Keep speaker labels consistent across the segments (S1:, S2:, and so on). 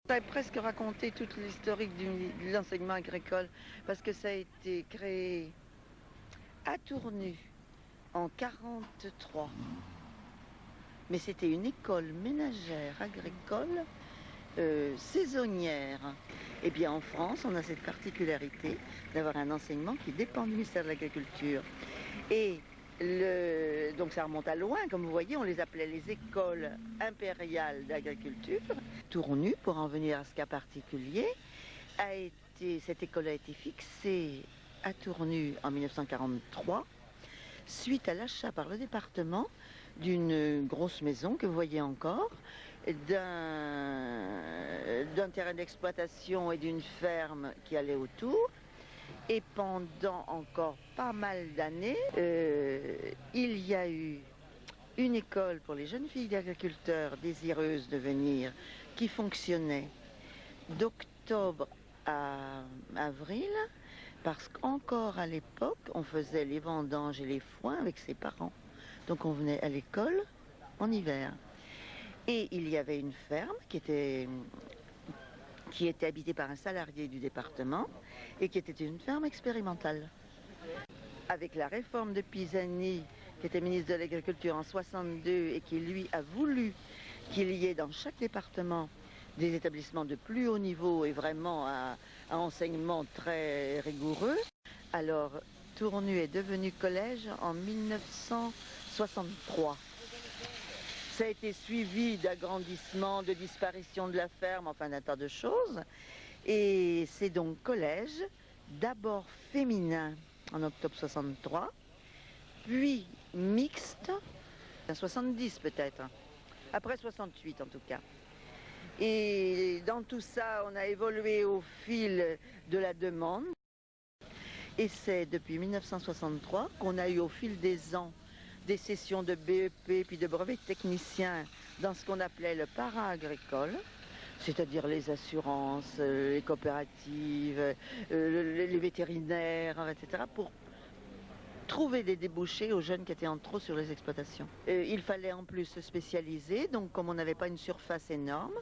S1: Ça a presque raconté toute l'historique de l'enseignement agricole parce que ça a été créé à Tournu en 1943. Mais c'était une école ménagère agricole saisonnière. Eh bien en France, on a cette particularité d'avoir un enseignement qui dépend du ministère de l'Agriculture. Et donc ça remonte à loin, comme vous voyez, on les appelait les écoles impériales d'agriculture. Tournu, pour en venir à ce cas particulier, cette école a été fixée à Tournu en 1943, suite à l'achat par le département d'une grosse maison que vous voyez encore, d'un terrain d'exploitation et d'une ferme qui allait autour. Et pendant encore pas mal d'années, il y a eu une école pour les jeunes filles d'agriculteurs désireuses de venir qui fonctionnait d'octobre à avril, parce qu'encore à l'époque, on faisait les vendanges et les foins avec ses parents. Donc on venait à l'école en hiver. Et il y avait une ferme qui était habitée par un salarié du département et qui était une ferme expérimentale. Avec la réforme de Pisani, qui était ministre de l'Agriculture en 1962 et qui, lui, a voulu qu'il y ait dans chaque département des établissements de plus haut niveau et vraiment à enseignement très rigoureux. Alors, Tournu est devenu collège en 1963. Ça a été suivi d'agrandissement, de disparition de la ferme, enfin d'un tas de choses. Et c'est donc collège, d'abord féminin en octobre 63, puis mixte, en 70 peut-être, après 68 en tout cas. Et dans tout ça, on a évolué au fil de la demande. Et c'est depuis 1963 qu'on a eu au fil des ans des sessions de BEP puis de brevets techniciens dans ce qu'on appelait le para-agricole, c'est-à-dire les assurances, les coopératives, les vétérinaires, etc., pour trouver des débouchés aux jeunes qui étaient en trop sur les exploitations. Il fallait en plus se spécialiser, donc comme on n'avait pas une surface énorme,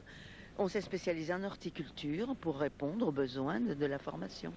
S1: on s'est spécialisé en horticulture pour répondre aux besoins de la formation.